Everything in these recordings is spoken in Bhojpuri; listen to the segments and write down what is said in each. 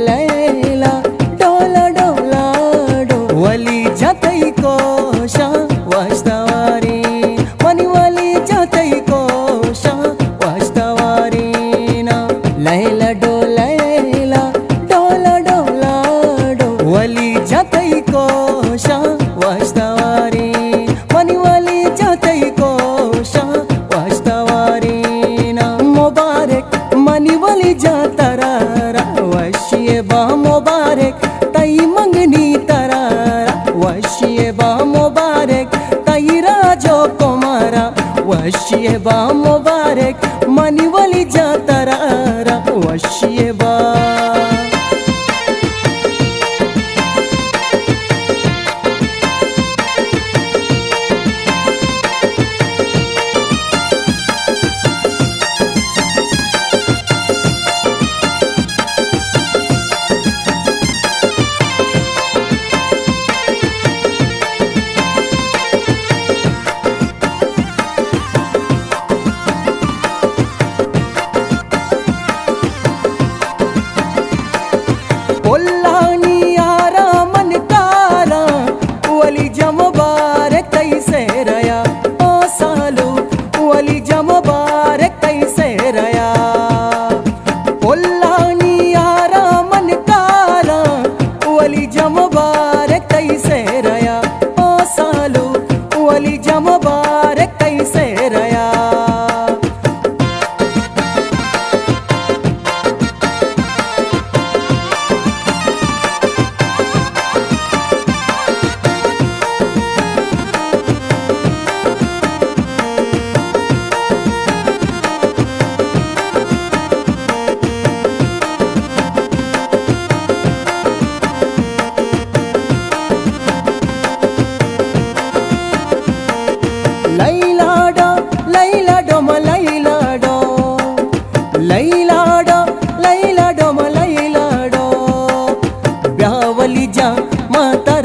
लैला डोला डोला डो वली जातई कोशा वास्तवारी मनी वली जातई कोशा वास्तवारी ना लैला डोला डोला डोला डो वली जातई कोशा वास्तवारी मनी वली जातई कोशा वास्तवारी ना मुबारक मनी वली जातरा वशिये बा मुबारक तई मंगनी तरारा वशिये बा मुबारक तई राजो कुमारा वशिये बा मुबारक मनी वली जातरारा वशिये बा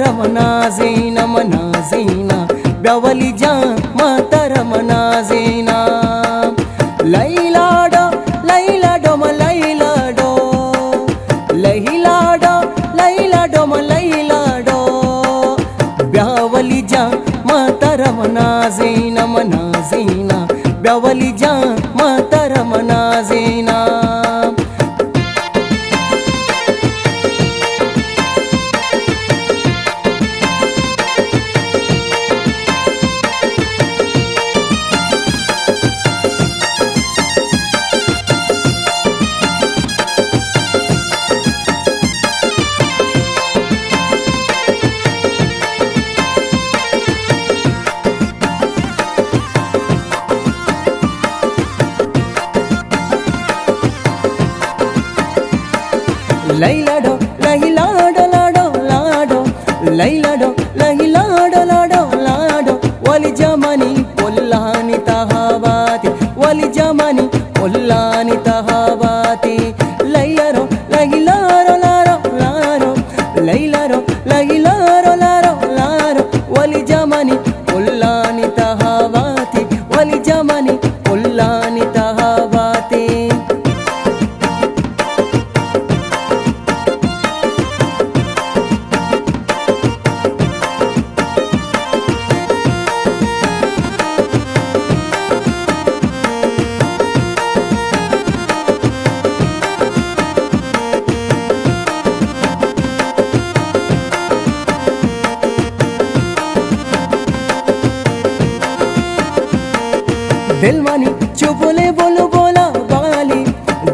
मनाजीना मनाजीना ब्यावली जा मातर मनाजीना लैलाडो लैलाडो लैलाडो लैलाडो लैलाडो लैलाडो ब्यावली जा मातर मनाजीना मनाजीना ब्यावली जा मातर मनाजीना लैलाडो लैलाडो लाडो लाडो लैलाडो लैलाडो लाडो लाडो वली जमानी पुल्लानी तहावाती वली जमानी पुल्लानी तहावाती लैलारो लैलारो लारो लारो लैलारो लैलारो लारो लारो वली जमानी पुल्लानी तहावाती वली जमानी पुल्लानी तहावाती दिल मानी चुपले बोलो बोला बाली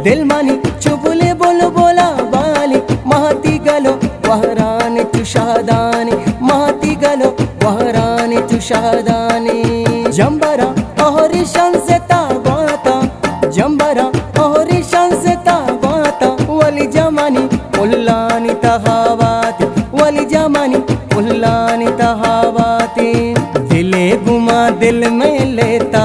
दिल मानी चुपले बोलो बोला बाली महती गलो वहरानी तुषादानी महती गलो वहरानी तुषादानी जंबरा ओहरी शांसे ताबाता जंबरा ओहरी शांसे ताबाता वली जमानी पुल्लानी तहावाती वली जमानी पुल्लानी तहावाती दिले गुमा दिल में लेता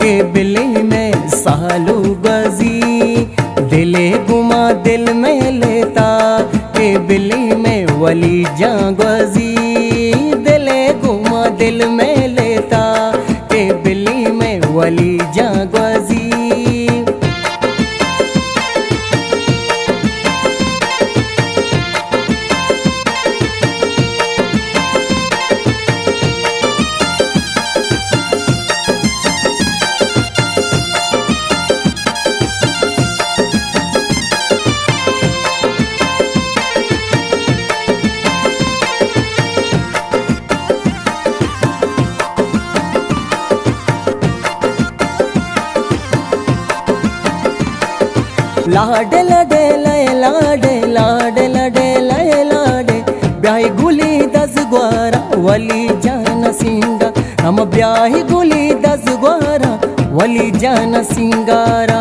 के बिली में सालू गजी दिले गुमा दिल में लेता के बिली में वली जां गजी दिले गुमा दिल में लेता के बिली में वली जां गजी लाडे लाडे लय लाडे लाडे लाडे लय लाडे ब्याही गुली दस ग्वारा वली जान सिंगा हम ब्याही गुली दस ग्वारा वली जान सिंगारा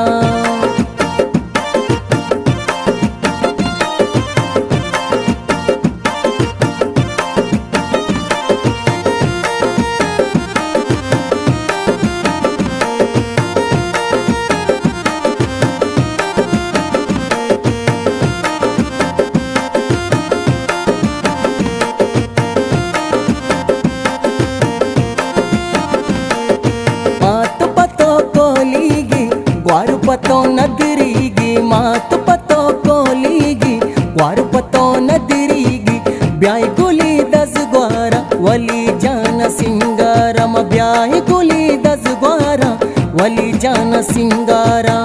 ग्वार पतो नदरीगी मात पतो कोलीगी ग्वार पतो नदरीगी ब्याही गुली दस ग्वारा वली जान सिंगारा ब्याही गुली दस ग्वारा वली जान सिंगारा।